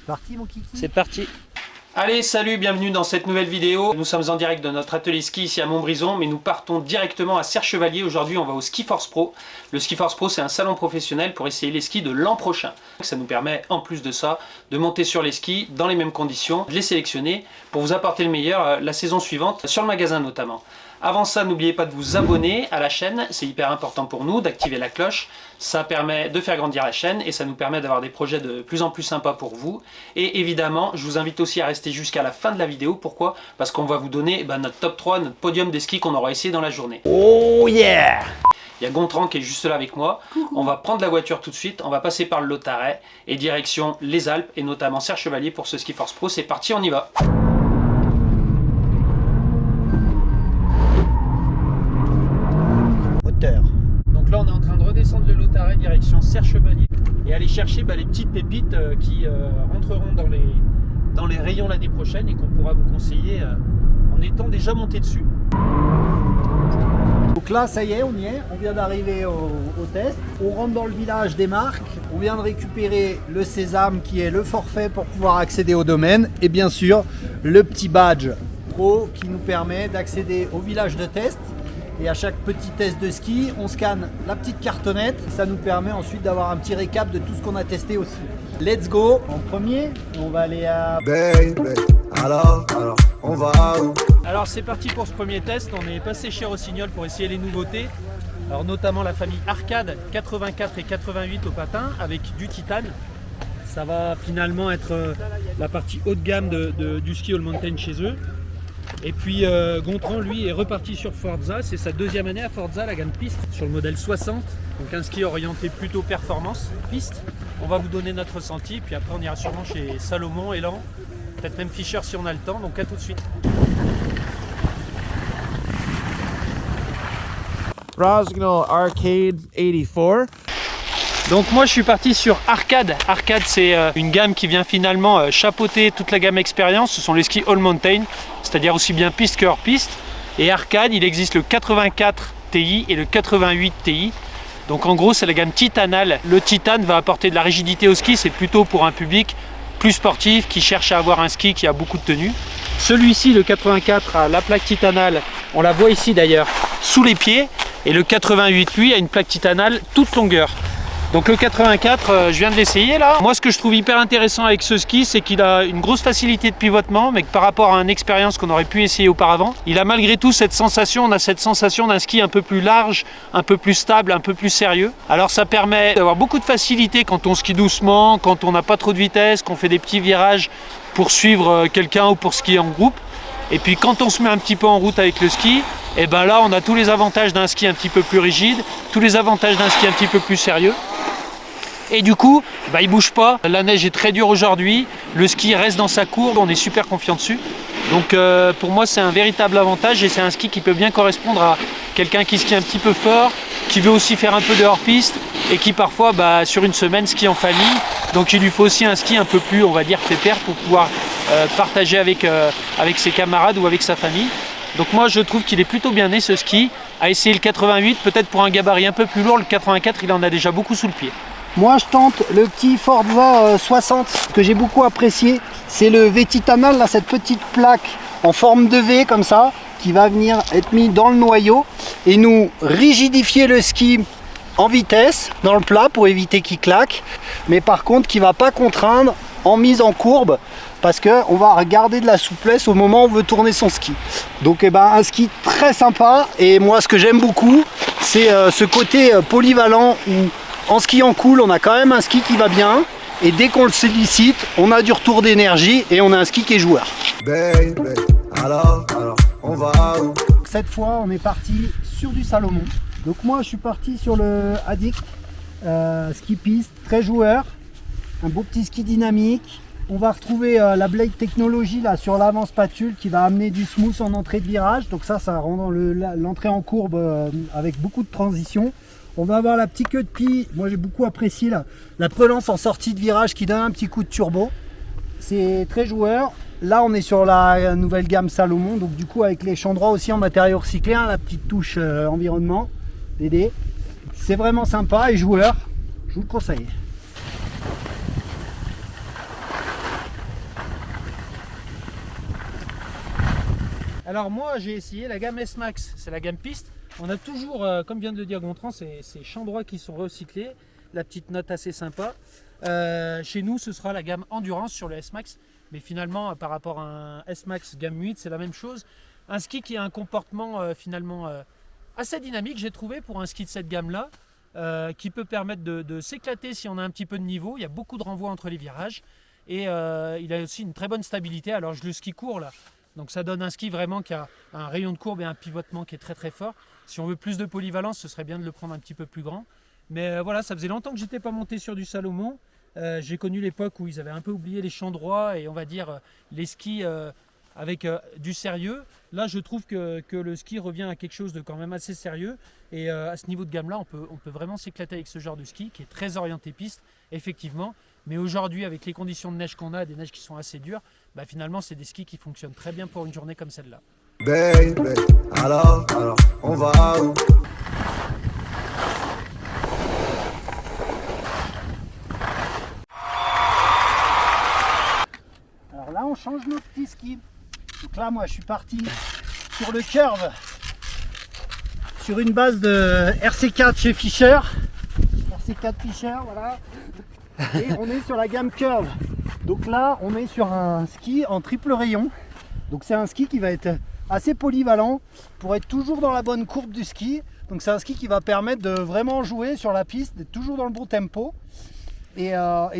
Parti mon kiki. C'est parti. Allez, salut, bienvenue dans cette nouvelle vidéo. Nous sommes en direct de notre atelier ski ici à Montbrison, mais nous partons directement à Serre-Chevalier. Aujourd'hui, on va au Ski Force Pro. Le Ski Force Pro, c'est un salon professionnel pour essayer les skis de l'an prochain. Ça nous permet, en plus de ça, de monter sur les skis dans les mêmes conditions, de les sélectionner pour vous apporter le meilleur la saison suivante, sur le magasin notamment. Avant ça, n'oubliez pas de vous abonner à la chaîne, c'est hyper important pour nous, d'activer la cloche. Ça permet de faire grandir la chaîne et ça nous permet d'avoir des projets de plus en plus sympas pour vous. Et évidemment, je vous invite aussi à rester jusqu'à la fin de la vidéo. Pourquoi? Parce qu'on va vous donner notre top 3, notre podium des skis qu'on aura essayé dans la journée. Oh yeah! Il y a Gontran qui est juste là avec moi. On va prendre la voiture tout de suite, on va passer par le Lotaret et direction les Alpes et notamment Serre-Chevalier pour ce Ski Force Pro. C'est parti, on y va! Donc là on est en train de redescendre le Lotaret direction Serre-Chevalier et aller chercher les petites pépites qui rentreront dans les rayons l'année prochaine et qu'on pourra vous conseiller en étant déjà monté dessus. Donc là ça y est, on y est, on vient d'arriver au test, on rentre dans le village des marques, on vient de récupérer le sésame qui est le forfait pour pouvoir accéder au domaine et bien sûr le petit badge pro qui nous permet d'accéder au village de test. Et à chaque petit test de ski, on scanne la petite cartonnette. Ça nous permet ensuite d'avoir un petit récap de tout ce qu'on a testé aussi. Let's go! En premier, on va aller à... Baby, alors, on va où? Alors c'est parti pour ce premier test. On est passé chez Rossignol pour essayer les nouveautés. Alors notamment la famille Arcade 84 et 88 au patin avec du titane. Ça va finalement être la partie haut de gamme du ski all mountain chez eux. Et puis Gontran lui est reparti sur Forza, c'est sa deuxième année à Forza, la gamme piste, sur le modèle 60, donc un ski orienté plutôt performance, piste. On va vous donner notre ressenti, puis après on ira sûrement chez Salomon, Elan, peut-être même Fischer si on a le temps, donc à tout de suite. Rossignol Arcade 84. Donc moi je suis parti sur Arcade. Arcade c'est une gamme qui vient finalement chapeauter toute la gamme expérience. Ce sont les skis all mountain, c'est-à-dire aussi bien piste que hors piste. Et Arcade, il existe le 84 Ti et le 88 Ti. Donc en gros c'est la gamme titanale. Le titane va apporter de la rigidité au ski, c'est plutôt pour un public plus sportif qui cherche à avoir un ski qui a beaucoup de tenue. Celui-ci, le 84, a la plaque titanale, on la voit ici d'ailleurs, sous les pieds. Et le 88 lui a une plaque titanale toute longueur. Donc le 84, je viens de l'essayer là. Moi ce que je trouve hyper intéressant avec ce ski, c'est qu'il a une grosse facilité de pivotement, mais que par rapport à une expérience qu'on aurait pu essayer auparavant, il a malgré tout cette sensation, on a cette sensation d'un ski un peu plus large, un peu plus stable, un peu plus sérieux. Alors ça permet d'avoir beaucoup de facilité quand on skie doucement, quand on n'a pas trop de vitesse, qu'on fait des petits virages pour suivre quelqu'un ou pour skier en groupe. Et puis quand on se met un petit peu en route avec le ski, et ben là on a tous les avantages d'un ski un petit peu plus rigide, tous les avantages d'un ski un petit peu plus sérieux. Et du coup, il bouge pas, la neige est très dure aujourd'hui, le ski reste dans sa courbe, on est super confiant dessus. Donc pour moi c'est un véritable avantage et c'est un ski qui peut bien correspondre à quelqu'un qui skie un petit peu fort, qui veut aussi faire un peu de hors-piste et qui parfois sur une semaine skie en famille. Donc il lui faut aussi un ski un peu plus, on va dire, pépère pour pouvoir partager avec ses camarades ou avec sa famille. Donc moi je trouve qu'il est plutôt bien né ce ski. À essayer le 88, peut-être pour un gabarit un peu plus lourd, le 84 il en a déjà beaucoup sous le pied. Moi je tente le petit Forza 60 que j'ai beaucoup apprécié. C'est le V titanal, là, cette petite plaque en forme de V comme ça, qui va venir être mis dans le noyau et nous rigidifier le ski en vitesse dans le plat pour éviter qu'il claque, mais par contre qui va pas contraindre en mise en courbe parce qu'on va garder de la souplesse au moment où on veut tourner son ski. Donc un ski très sympa et moi ce que j'aime beaucoup c'est ce côté polyvalent où en skiant cool on a quand même un ski qui va bien et dès qu'on le sollicite on a du retour d'énergie et on a un ski qui est joueur. Baby, alors, on va où? Cette fois on est parti sur du Salomon. Donc moi je suis parti sur le Addict ski piste, très joueur, un beau petit ski dynamique. On va retrouver la Blade Technology là sur l'avant spatule qui va amener du smooth en entrée de virage. Donc ça rend l'entrée en courbe avec beaucoup de transition. On va avoir la petite queue de pie. Moi j'ai beaucoup apprécié la prudence en sortie de virage qui donne un petit coup de turbo. C'est très joueur. Là on est sur la nouvelle gamme Salomon. Donc du coup avec les champs droits aussi en matériaux recyclés, la petite touche environnement, DD. C'est vraiment sympa et joueur. Je vous le conseille. Alors moi j'ai essayé la gamme S-Max, c'est la gamme piste. On a toujours, comme vient de le dire Gontran, ces champs droits qui sont recyclés, la petite note assez sympa. Chez nous ce sera la gamme Endurance sur le S-Max, mais finalement par rapport à un S-Max gamme 8 c'est la même chose. Un ski qui a un comportement finalement assez dynamique j'ai trouvé pour un ski de cette gamme là, qui peut permettre de s'éclater si on a un petit peu de niveau. Il y a beaucoup de renvoi entre les virages et il a aussi une très bonne stabilité. Alors je le ski court là. Donc ça donne un ski vraiment qui a un rayon de courbe et un pivotement qui est très très fort. Si on veut plus de polyvalence, ce serait bien de le prendre un petit peu plus grand. Mais voilà, ça faisait longtemps que j'étais pas monté sur du Salomon. J'ai connu l'époque où ils avaient un peu oublié les champs droits et on va dire les skis avec du sérieux. Là, je trouve que le ski revient à quelque chose de quand même assez sérieux. Et à ce niveau de gamme-là, on peut vraiment s'éclater avec ce genre de ski qui est très orienté piste, effectivement. Mais aujourd'hui, avec les conditions de neige qu'on a, des neiges qui sont assez dures, bah finalement, c'est des skis qui fonctionnent très bien pour une journée comme celle-là. Baby, alors, on va où? Alors là, on change nos petits skis. Donc là, moi, je suis parti sur le curve, sur une base de RC4 chez Fischer. RC4 Fischer, voilà. Et on est sur la gamme curve. Donc là, on est sur un ski en triple rayon. Donc c'est un ski qui va être assez polyvalent pour être toujours dans la bonne courbe du ski. Donc c'est un ski qui va permettre de vraiment jouer sur la piste, d'être toujours dans le bon tempo. Et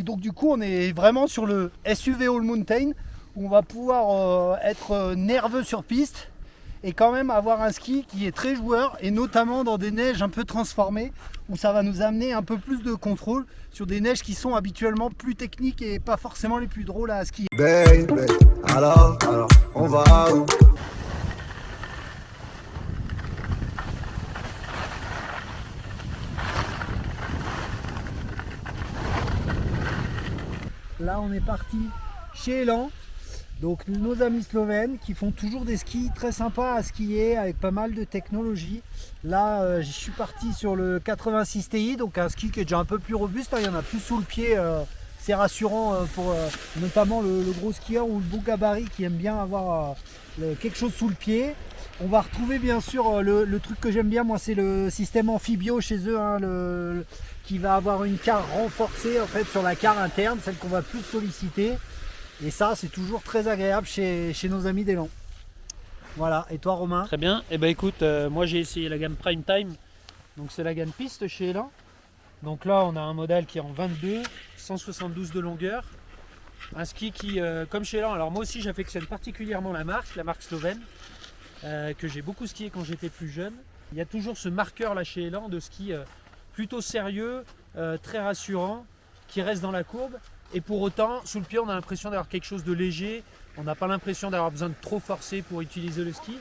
donc du coup, on est vraiment sur le SUV All Mountain où on va pouvoir être nerveux sur piste et quand même avoir un ski qui est très joueur, et notamment dans des neiges un peu transformées où ça va nous amener un peu plus de contrôle sur des neiges qui sont habituellement plus techniques et pas forcément les plus drôles à skier. Baby, alors, on va où? Là, on est parti chez Elan. Donc nos amis slovènes qui font toujours des skis très sympas à skier avec pas mal de technologie. Là je suis parti sur le 86 Ti, donc un ski qui est déjà un peu plus robuste, il y en a plus sous le pied, c'est rassurant pour notamment le gros skieur ou le beau gabarit qui aime bien avoir quelque chose sous le pied. On va retrouver bien sûr le truc que j'aime bien moi, c'est le système amphibio chez eux, hein, qui va avoir une carre renforcée en fait sur la carre interne, celle qu'on va plus solliciter. Et ça, c'est toujours très agréable chez nos amis d'Elan. Voilà, et toi Romain? Très bien, et ben écoute, moi j'ai essayé la gamme Prime Time, donc c'est la gamme piste chez Elan. Donc là on a un modèle qui est en 22, 172 de longueur. Un ski qui, comme chez Elan, alors moi aussi j'affectionne particulièrement la marque slovène, que j'ai beaucoup skié quand j'étais plus jeune. Il y a toujours ce marqueur là chez Elan de ski plutôt sérieux, très rassurant, qui reste dans la courbe. Et pour autant, sous le pied, on a l'impression d'avoir quelque chose de léger. On n'a pas l'impression d'avoir besoin de trop forcer pour utiliser le ski.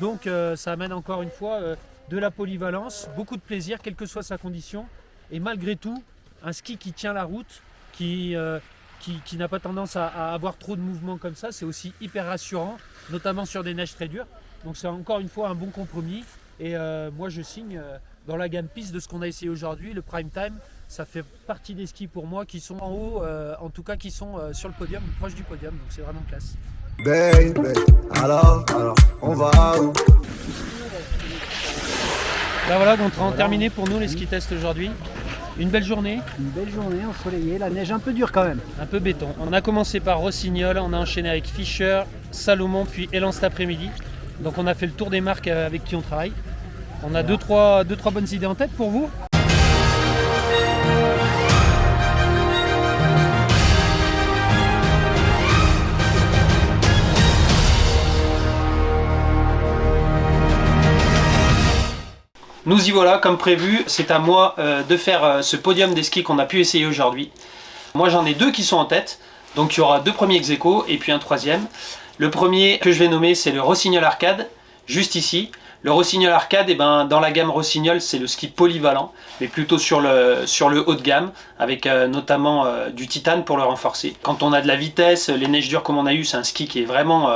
Donc ça amène encore une fois de la polyvalence, beaucoup de plaisir, quelle que soit sa condition. Et malgré tout, un ski qui tient la route, qui n'a pas tendance à avoir trop de mouvements comme ça, c'est aussi hyper rassurant, notamment sur des neiges très dures. Donc c'est encore une fois un bon compromis. Et moi je signe dans la gamme piste de ce qu'on a essayé aujourd'hui, le Prime Time. Ça fait partie des skis pour moi qui sont en haut, en tout cas qui sont sur le podium, proche du podium, donc c'est vraiment classe. Baby, alors, on va où? Là voilà, Gontran, terminé pour nous les ski tests aujourd'hui. Une belle journée. Une belle journée ensoleillée, la neige un peu dure quand même. Un peu béton. On a commencé par Rossignol, on a enchaîné avec Fischer, Salomon, puis Elan cet après-midi. Donc on a fait le tour des marques avec qui on travaille. On a deux, trois bonnes idées en tête pour vous. Nous y voilà, comme prévu, c'est à moi de faire ce podium des skis qu'on a pu essayer aujourd'hui. Moi j'en ai deux qui sont en tête, donc il y aura deux premiers ex-aequo et puis un troisième. Le premier que je vais nommer, c'est le Rossignol Arcade, juste ici. Le Rossignol Arcade, eh ben, dans la gamme Rossignol, c'est le ski polyvalent, mais plutôt sur le haut de gamme, avec notamment du titane pour le renforcer. Quand on a de la vitesse, les neiges dures comme on a eu, c'est un ski qui est vraiment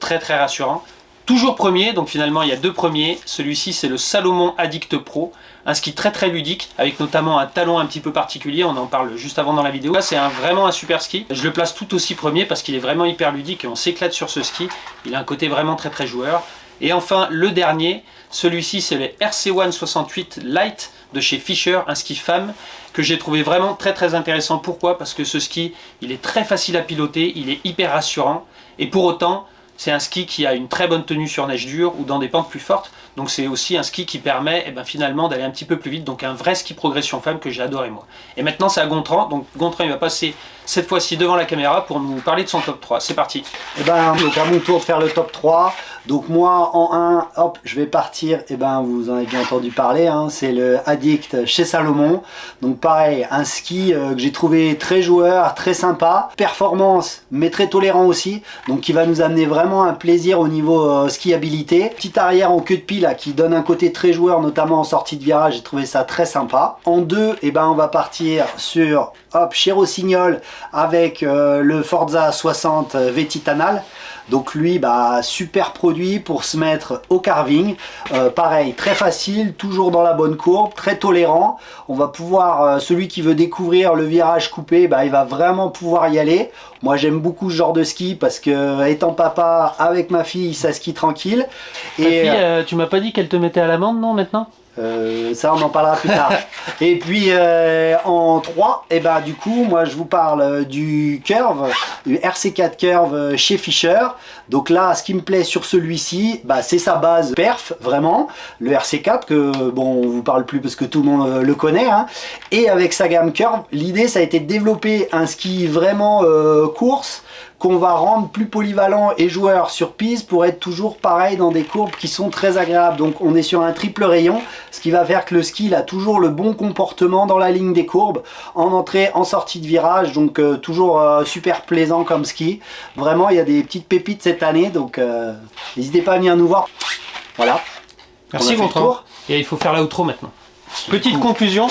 très rassurant. Toujours premier, donc finalement il y a deux premiers. Celui-ci c'est le Salomon Addict Pro, un ski très très ludique, avec notamment un talon un petit peu particulier, on en parle juste avant dans la vidéo. Là c'est vraiment un super ski. Je le place tout aussi premier parce qu'il est vraiment hyper ludique et on s'éclate sur ce ski. Il a un côté vraiment très très joueur. Et enfin le dernier, celui-ci c'est le RC1 68 Light de chez Fischer, un ski femme que j'ai trouvé vraiment très très intéressant. Pourquoi? Parce que ce ski il est très facile à piloter, il est hyper rassurant et pour autant c'est un ski qui a une très bonne tenue sur neige dure ou dans des pentes plus fortes. Donc c'est aussi un ski qui permet finalement d'aller un petit peu plus vite. Donc un vrai ski progression femme que j'ai adoré moi. Et maintenant c'est à Gontran. Donc Gontran il va passer cette fois-ci devant la caméra pour nous parler de son top 3. C'est parti. Et donc à mon tour de faire le top 3. Donc moi en 1, hop, je vais partir, vous en avez bien entendu parler, hein, c'est le Addict chez Salomon. Donc pareil, un ski que j'ai trouvé très joueur, très sympa, performance mais très tolérant aussi. Donc qui va nous amener vraiment un plaisir au niveau skiabilité. Petit arrière en queue de pile là, qui donne un côté très joueur, notamment en sortie de virage, j'ai trouvé ça très sympa. En 2, on va partir sur chez Rossignol avec le Forza 60 V-Titanal. Donc lui, super produit pour se mettre au carving. Pareil, très facile, toujours dans la bonne courbe, très tolérant. On va pouvoir, celui qui veut découvrir le virage coupé, il va vraiment pouvoir y aller. Moi j'aime beaucoup ce genre de ski parce que étant papa avec ma fille, ça skie tranquille. Ta fille, tu m'as pas dit qu'elle te mettait à l'amende, non, maintenant? Ça on en parlera plus tard. Et puis en 3, du coup moi je vous parle du Curve, du RC4 Curve chez Fischer. Donc là ce qui me plaît sur celui-ci, c'est sa base perf vraiment, le RC4 que bon on vous parle plus parce que tout le monde le connaît, hein. Et avec sa gamme Curve, l'idée ça a été de développer un ski vraiment course qu'on va rendre plus polyvalent et joueur sur piste pour être toujours pareil dans des courbes qui sont très agréables. Donc on est sur un triple rayon, ce qui va faire que le ski il a toujours le bon comportement dans la ligne des courbes, en entrée, en sortie de virage, donc toujours super plaisant comme ski. Vraiment il y a des petites pépites cette année, donc n'hésitez pas à venir nous voir. Voilà. Merci Gontran. Et il faut faire l'outro maintenant. Petite conclusion.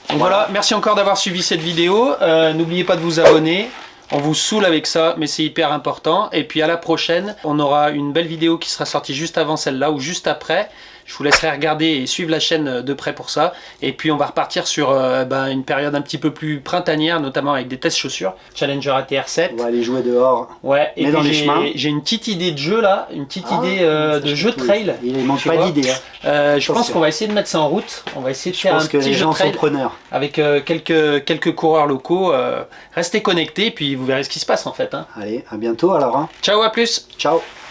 Donc voilà, merci encore d'avoir suivi cette vidéo. N'oubliez pas de vous abonner. On vous saoule avec ça, mais c'est hyper important. Et puis à la prochaine, on aura une belle vidéo qui sera sortie juste avant celle-là ou juste après. Je vous laisserai regarder et suivre la chaîne de près pour ça. Et puis on va repartir sur une période un petit peu plus printanière, notamment avec des tests chaussures. Challenger ATR7. On va aller jouer dehors. Ouais, et dans les chemins. J'ai une petite idée de jeu là, une petite idée de jeu trail. Il manque pas d'idées. Je pense qu'on va essayer de mettre ça en route. On va essayer de faire un petit jeu trail avec quelques coureurs locaux. Restez connectés et puis vous verrez ce qui se passe en fait. Hein. Allez, à bientôt alors. Hein. Ciao, à plus. Ciao.